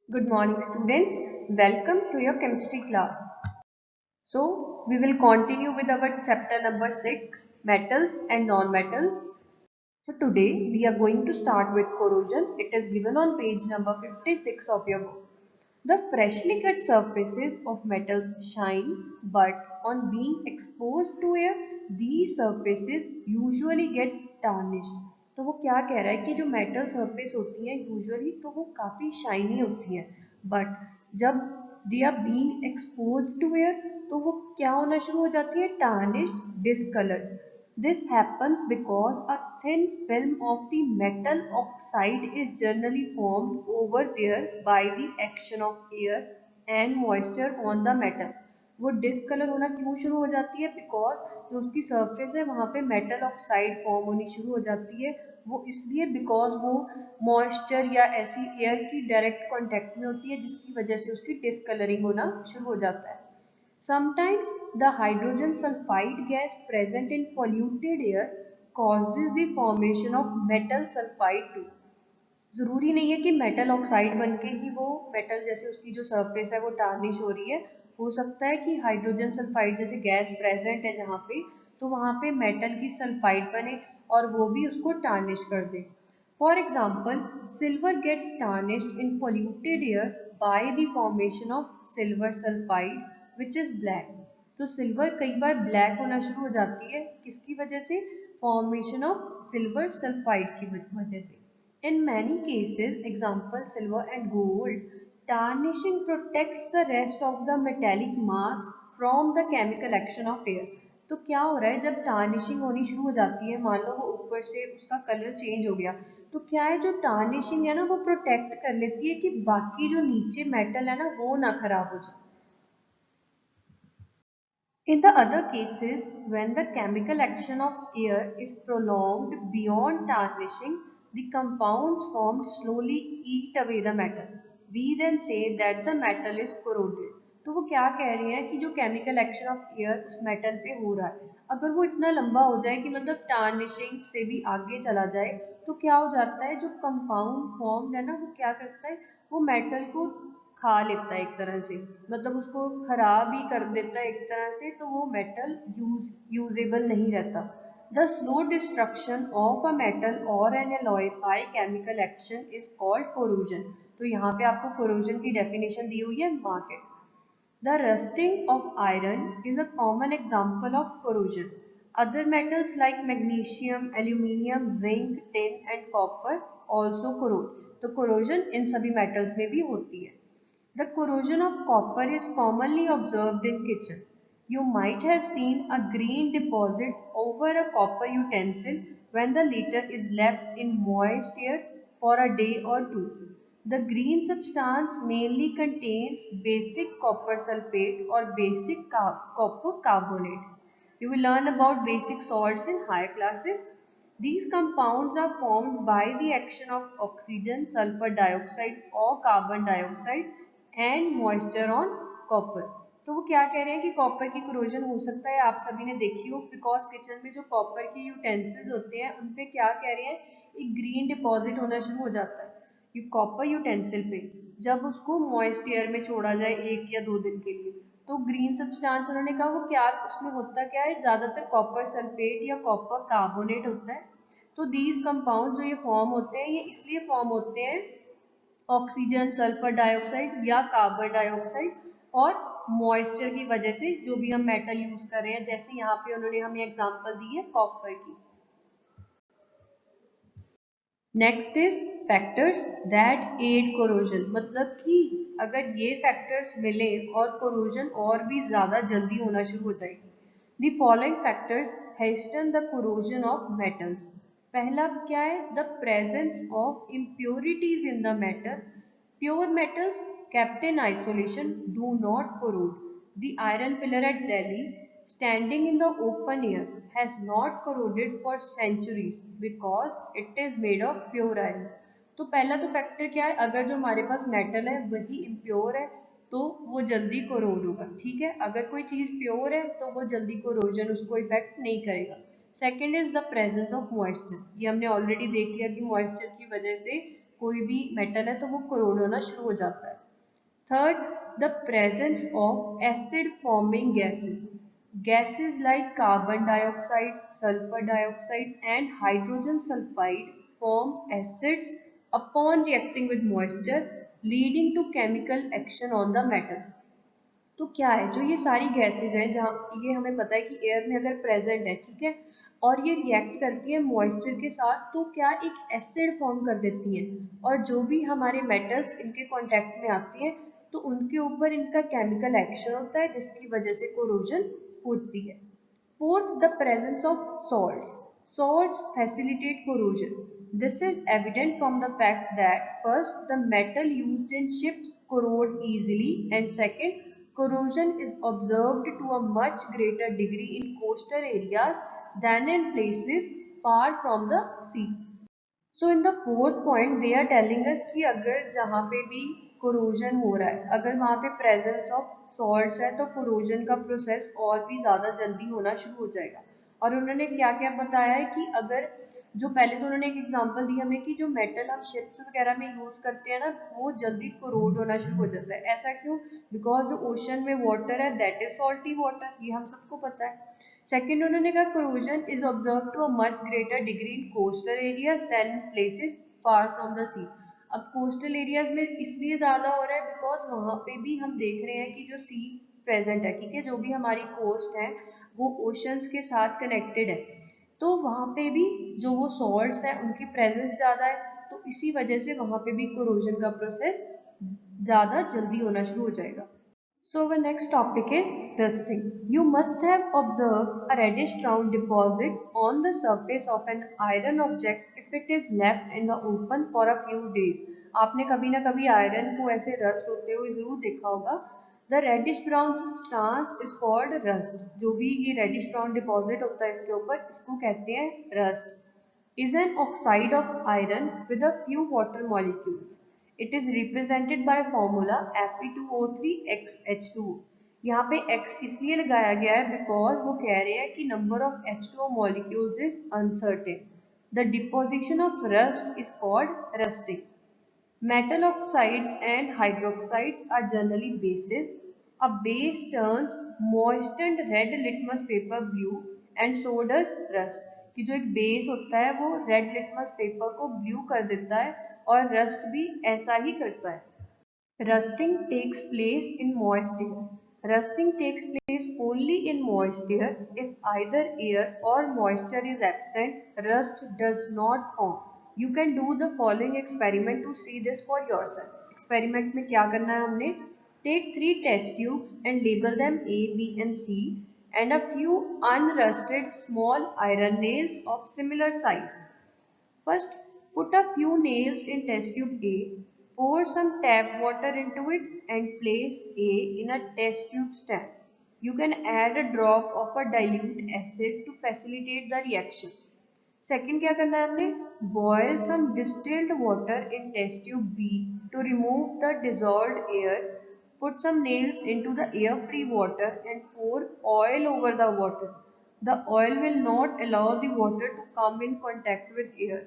Good morning, students. Welcome to your chemistry class. So, we will continue with our chapter number 6, metals and non-metals. So, today we are going to start with corrosion. It is given on page number 56 of your book. The freshly cut surfaces of metals shine, but on being exposed to air, these surfaces usually get tarnished. तो वो क्या कह रहा है कि जो metal surface होती है यूजुअली तो वो काफ़ी शाइनी होती है, बट जब they are being exposed to air तो वो क्या होना शुरू हो जाती है, tarnished, discoloured. This happens because a thin film of the metal oxide is generally formed over there by the action of air and moisture on the metal. वो discolour होना क्यों शुरू हो जाती है? बिकॉज जो उसकी सरफेस है वहाँ पे मेटल ऑक्साइड फॉर्म होनी शुरू हो जाती है. वो इसलिए बिकॉज वो मॉइस्चर या ऐसी एयर की डायरेक्ट कांटेक्ट में होती है जिसकी वजह से उसकी डिसकलरिंग होना शुरू हो जाता है. Sometimes the hydrogen sulfide gas present in polluted air causes the formation of metal sulfide too. जरूरी नहीं है कि मेटल ऑक्साइड बनके ही वो मेटल जैसे उसकी जो सरफेस है वो टार्निश हो रही है. हो सकता है कि हाइड्रोजन सल्फाइड जैसे गैस प्रेजेंट है जहाँ पे, तो वहाँ पे मेटल की सल्फाइड बने और वो भी उसको टार्निश कर दे. For example, silver gets tarnished in polluted air by the formation of silver sulphide which is black. तो सिल्वर कई बार ब्लैक होना शुरू हो जाती है किसकी वजह से? फॉर्मेशन ऑफ सिल्वर सल्फाइड की वजह से. In many cases, example silver and gold, tarnishing protects the rest of the metallic mass from the chemical action of air. तो क्या हो रहा है, जब टार्निशिंग होनी शुरू हो जाती है, मान लो वो ऊपर से उसका कलर चेंज हो गया, तो क्या है जो टार्निशिंग है ना वो प्रोटेक्ट कर लेती है कि बाकी जो नीचे मेटल है ना वो ना खराब हो जाए. In the other cases, when the chemical action of air is prolonged beyond tarnishing, the compounds formed slowly eat away the metal. We then say that the metal is corroded. तो वो क्या कह रहे हैं कि जो केमिकल एक्शन ऑफ एयर उस metal पे हो रहा है, अगर वो इतना लंबा हो जाए कि मतलब टार्निशिंग से भी आगे चला जाए, तो क्या हो जाता है, जो कंपाउंड फॉर्म है ना वो क्या करता है, वो मेटल को खा लेता है एक तरह से, मतलब उसको खराब ही कर देता है एक तरह से, तो वो मेटल यूजेबल नहीं रहता. The slow destruction of a metal और an alloy by chemical action is called corrosion. तो यहाँ पे आपको कोरोजन की डेफिनेशन दी हुई है, market. The rusting of iron is a common example of corrosion. Other metals like magnesium, aluminium, zinc, tin and copper also corrode. तो corrosion इन सभी metals में भी होती है. The corrosion of copper is commonly observed in kitchen. You might have seen a green deposit over a copper utensil when the lid is left in moist air for a day or two. The green substance mainly contains basic copper sulfate or basic copper carbonate. You will learn about basic salts in higher classes. These compounds are formed by the action of oxygen, sulfur dioxide or carbon dioxide and moisture on copper. तो वो क्या कह रहे हैं कि copper की corrosion हो सकता है, आप सभी ने देखी हो, बिकॉज किचन में जो कॉपर के यूटेंसिल्स होते हैं उन पे क्या कह रहे हैं, एक ग्रीन डिपॉजिट होना शुरू हो जाता है ये कॉपर यूटेंसिल पे. जब उसको मॉइस्ट एयर में छोड़ा जाए 1 या 2 दिन के लिए, तो ग्रीन सब्सटेंस उन्होंने कहा वो क्या उसमें होता क्या है, ज्यादातर कॉपर सल्फेट या कॉपर कार्बोनेट होता है. तो दीज कंपाउंड जो ये फॉर्म होते हैं ये इसलिए फॉर्म होते हैं ऑक्सीजन, सल्फर डाइऑक्साइड या कार्बन डाइऑक्साइड और मॉइस्चर की वजह से, जो भी हम मेटल यूज कर रहे हैं, जैसे यहाँ पे उन्होंने हमें एग्जांपल दी है कॉपर की. Next is factors that aid corrosion. मतलब कि अगर ये फैक्टर्स मिले और कोरोजन और भी ज्यादा जल्दी होना शुरू हो जाएगी. The following factors hasten the corrosion of metals. पहला क्या है, the presence of impurities in the metal. Pure metals kept in isolation do not corrode. The iron pillar at Delhi, standing in the open air, has not corroded for centuries because it is made of pure iron. तो पहला तो factor क्या है, अगर जो हमारे पास metal है वही इम्प्योर है तो वो जल्दी कोरोड होगा. ठीक है, अगर कोई चीज प्योर है तो वो जल्दी कोरोजन उसको इफेक्ट नहीं करेगा. Second is the presence of moisture. ये हमने ऑलरेडी देख लिया कि मॉइस्चर की वजह से कोई भी मेटल है तो वो कोरोड होना शुरू हो जाता है। Third, the presence of acid forming gases. Gases like carbon dioxide, sulfur dioxide and hydrogen sulfide form acids upon reacting with moisture, leading to chemical action on the metal. तो क्या है, जो ये सारी गैसेज हैं, जहाँ ये हमें पता है कि एयर में अगर प्रेजेंट है, ठीक है, और ये रिएक्ट करती है मॉइस्चर के साथ, तो क्या एक एसिड फॉर्म कर देती हैं, और जो भी हमारे मेटल्स इनके कांटेक्ट में आती हैं तो उनके ऊपर इनका केमिकल एक्शन होता है, जिसकी वजह से कोरोजन होती है। Fourth, the presence of salts. Salts facilitate corrosion. This is evident from the fact that first, the metal used in ships corrode easily, and second, corrosion is observed to a much greater degree in coastal areas than in places far from the sea. So in the fourth point they are telling us कि अगर जहाँ पे भी corrosion हो रहा है, अगर वहाँ पे प्रेजेंस ऑफ सॉल्ट्स है तो कोरोजन का प्रोसेस और भी ज़्यादा जल्दी होना शुरू हो जाएगा। और उन्होंने क्या क्या बताया है कि अगर जो पहले तो उन्होंने एक एग्जांपल दी हमें कि जो मेटल हम शिप्स वगैरह में यूज करते हैं ना, वो जल्दी कोरोड होना शुरू हो जाता है। ऐसा क्यों? बिकॉज जो ओशन में वाटर है दैट इज सॉल्टी वाटर, ये हम सबको पता है। सेकेंड, उन्होंने कहा corrosion is observe to a much greater degree in coastal areas than in places far from the sea. अब कोस्टल एरियाज में इसलिए ज़्यादा हो रहा है बिकॉज वहाँ पे भी हम देख रहे हैं कि जो सी प्रेजेंट है, ठीक है, जो भी हमारी कोस्ट है वो ओशंस के साथ कनेक्टेड है, तो वहाँ पे भी जो वो सॉल्ट्स हैं उनकी प्रेजेंस ज़्यादा है, तो इसी वजह से वहाँ पे भी कोरोजन का प्रोसेस ज़्यादा जल्दी होना शुरू हो जाएगा। So our next topic is rusting. You must have observed a reddish brown deposit on the surface of an iron object if it is left in the open for a few days. आपने कभी ना कभी iron को ऐसे rust होते हुए जरूर देखा होगा। The reddish brown substance is called rust. जो भी ये reddish brown deposit होता है इसके ऊपर, इसको कहते हैं rust. Is an oxide of iron with a few water molecules. It is represented by formula Fe2O3XH2O. यहाँ पे X इसलिए लगाया गया है बिकॉज वो कह रहे हैं कि number of H2O molecules is uncertain. The deposition of rust is called rusting. Metal oxides and hydroxides are generally bases. A base turns moistened red litmus paper blue and so does rust. कि जो एक base होता है वो red litmus paper को blue कर देता है और रस्ट भी ऐसा ही करता है। Rusting takes place in moist air. Rusting takes place only in moist air. If either air or moisture is absent, rust does not form. You can do the following experiment to see this for yourself. Experiment में क्या करना है हमने? Take 3 test tubes and label them A, B and C and a few unrusted small iron nails of similar size. First, put a few nails in test tube A, pour some tap water into it and place A in a test tube stand. You can add a drop of a dilute acid to facilitate the reaction. Second, क्या करना है हमने? Boil some distilled water in test tube B to remove the dissolved air. Put some nails into the air-free water and pour oil over the water. The oil will not allow the water to come in contact with air.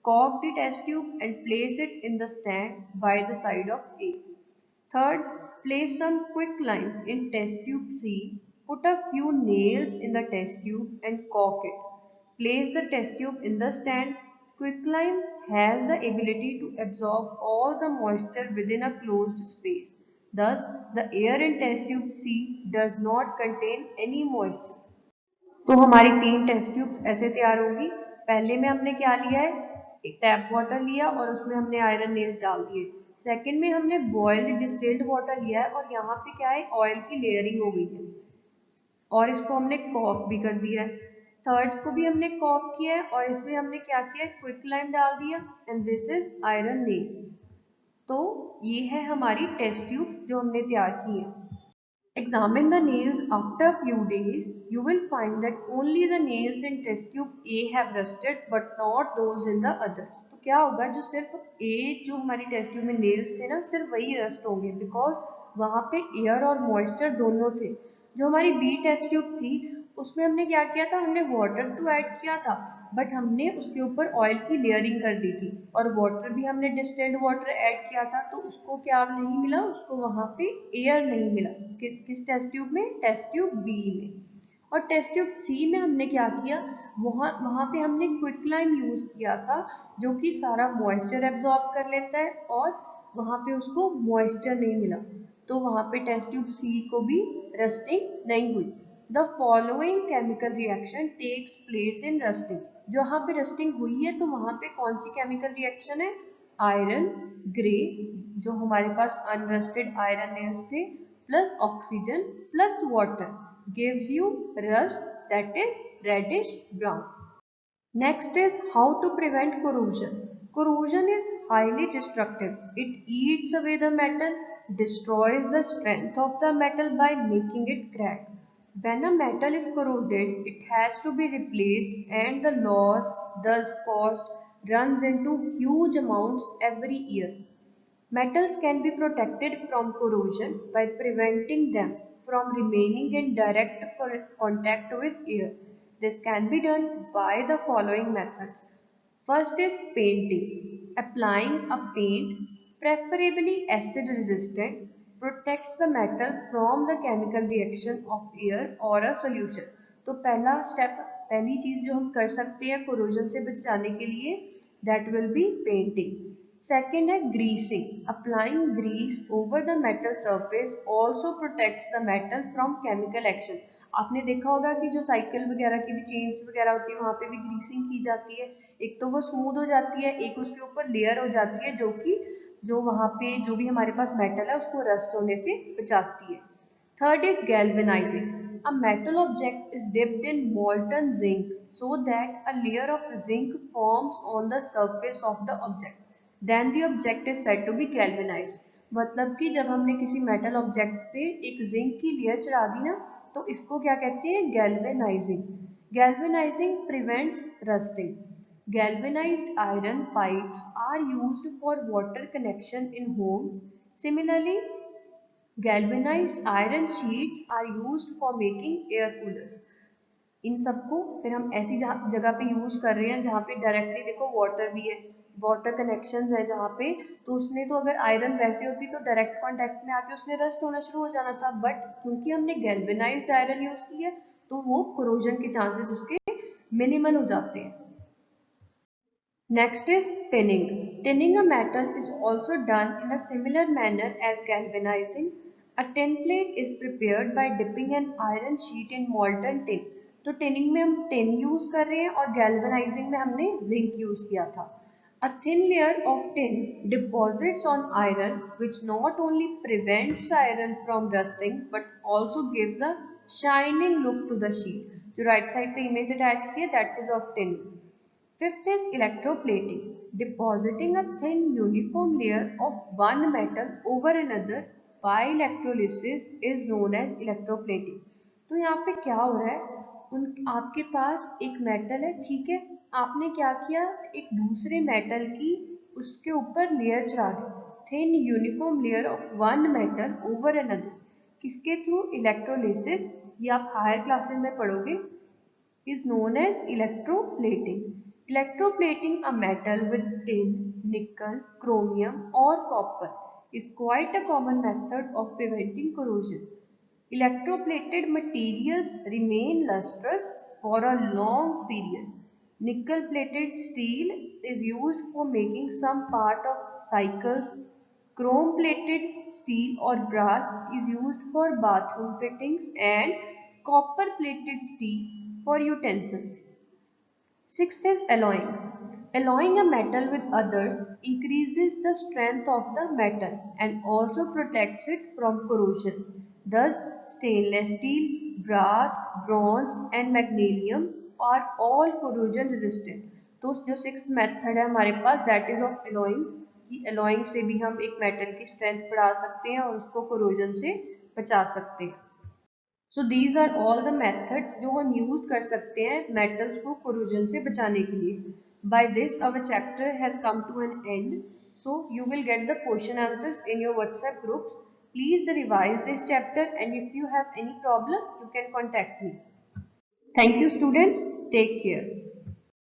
Cork the test tube and place it in the stand by the side of A. Third, place some quicklime in test tube C. Put a few nails in the test tube and cork it. Place the test tube in the stand. Quicklime has the ability to absorb all the moisture within a closed space. Thus, the air in test tube C does not contain any moisture. तो हमारी 3 test tubes ऐसे तैयार होगी। पहले में हमने क्या लिया है? एक टैप वाटर लिया और उसमें हमने आयरन नेल्स डाल दिए। सेकंड में हमने बॉइल्ड डिस्टिल्ड वाटर लिया है और यहाँ पे क्या है? ऑयल की लेयरिंग हो गई है और इसको हमने कॉक भी कर दिया है। थर्ड को भी हमने कॉक किया है और इसमें हमने क्या किया? क्विकलाइम डाल दिया and this is iron nails. तो ये है हमारी टेस्ट ट्यूब जो हमने तैयार की है। Examine the nails after a few days. You will find that only the nails in test tube A have rusted but not those in the others. तो क्या होगा? जो सिर्फ A जो हमारी टेस्ट ट्यूब में नेल्स थे ना, सिर्फ वही रस्ट होंगे बिकॉज वहाँ पे एयर और मॉइस्चर दोनों थे। जो हमारी B टेस्ट ट्यूब थी उसमें हमने क्या किया था? हमने वाटर तो ऐड किया था बट हमने उसके ऊपर ऑयल की लेयरिंग कर दी थी और वाटर भी हमने डिस्टिल्ड वाटर ऐड किया था, तो उसको क्या नहीं मिला, उसको वहाँ पे एयर नहीं मिला। किस टेस्ट ट्यूब में? टेस्ट ट्यूब बी में। और टेस्ट ट्यूब सी में हमने क्या किया, वहाँ वहाँ पे हमने क्विकलाइम यूज़ किया था, जो कि सारा मॉइस्चर एब्जॉर्ब कर लेता है और वहाँ पे उसको मॉइस्चर नहीं मिला, तो वहाँ पे टेस्ट ट्यूब सी को भी रस्टिंग नहीं हुई। The following chemical reaction takes place in rusting. जहाँ पे रस्टिंग हुई है तो वहाँ पे कौन सी केमिकल रिएक्शन है? आयरन ग्रे, जो हमारे पास अनरस्टेड आयरन नेल्स थे, plus oxygen plus water gives you rust, that is reddish brown. Next is how to prevent corrosion. Corrosion is highly destructive. It eats away the metal, destroys the strength of the metal by making it crack. When a metal is corroded, it has to be replaced and the loss, thus cost, runs into huge amounts every year. Metals can be protected from corrosion by preventing them from remaining in direct contact with air. This can be done by the following methods. First is painting. Applying a paint, preferably acid resistant, protects the metal from the chemical reaction of air or a solution. तो पहला step, पहली चीज जो हम कर सकते हैं corrosion से बचाने के लिए, that will be painting. Second है greasing. Applying grease over the metal surface also protects the metal from chemical action. आपने देखा होगा कि जो साइकिल वगैरह की भी चेन्स वगैरह होती है वहाँ पे भी ग्रीसिंग की जाती है। एक तो वो स्मूथ हो जाती है, एक उसके ऊपर लेयर हो जाती है जो कि जो वहाँ पे जो भी हमारे पास मेटल है उसको रस्ट होने से बचाती है। Third is galvanizing. A metal object is dipped in molten zinc so that a layer of zinc forms on the surface of the object. Then the object is said to be galvanized. मतलब कि जब हमने किसी metal object पे एक zinc की layer चढ़ा दी ना, तो इसको क्या कहते हैं? Galvanising. Galvanising prevents rusting. Galvanized iron pipes are used for water connection in homes. Similarly, galvanized iron sheets are used for making air coolers. इन सबको फिर हम ऐसी जगह पे यूज कर रहे हैं जहाँ पे डायरेक्टली देखो वाटर भी है, वाटर कनेक्शन है जहाँ पे, तो उसने तो अगर आयरन वैसे होती तो डायरेक्ट कांटेक्ट में आके उसने रस्ट होना शुरू हो जाना था, बट क्योंकि हमने गैल्वेनाइज्ड आयरन यूज की है तो वो कोरोजन के चांसेस उसके मिनिमल हो जाते हैं। Next is tinning. Tinning a metal is also done in a similar manner as galvanizing. A tin plate is prepared by dipping an iron sheet in molten tin. तो tinning में हम tin use कर रहे हैं और galvanising में हमने zinc use किया था। A thin layer of tin deposits on iron which not only prevents iron from rusting but also gives a shining look to the sheet. जो राइट साइड पे इमेज अटैच की है that is of tin. Fifth is electroplating. Depositing a thin uniform layer of one metal over another by electrolysis is known as electroplating. तो यहाँ पे क्या हो रहा है, आपके पास एक मेटल है, ठीक है, आपने क्या किया, एक दूसरे मेटल की उसके ऊपर लेयर चढ़ा दी, thin uniform layer of one metal over another. किसके थ्रू? इलेक्ट्रोलिसिस। ये आप हायर क्लासेस में पढ़ोगे, is known as electroplating. Electroplating a metal with tin, nickel, chromium or copper is quite a common method of preventing corrosion. Electroplated materials remain lustrous for a long period. Nickel plated steel is used for making some part of cycles. Chrome plated steel or brass is used for bathroom fittings and copper plated steel for utensils. Sixth is alloying. Alloying a metal with others increases the strength of the metal and also protects it from corrosion. Thus, stainless steel, brass, bronze and magnesium are all corrosion resistant. तो जो sixth method है हमारे पास, that is of allowing, कि allowing से भी हम एक metal की स्ट्रेंथ बढ़ा सकते हैं और उसको कोरोजन से बचा सकते हैं। So these are all the methods जो हम यूज कर सकते हैं मेटल्स को कोरोजन से बचाने के लिए। By this our chapter has come to an end, so you will get the question answers in your WhatsApp groups. Please revise this chapter and if you have any problem you can contact me. Thank you students. Take care.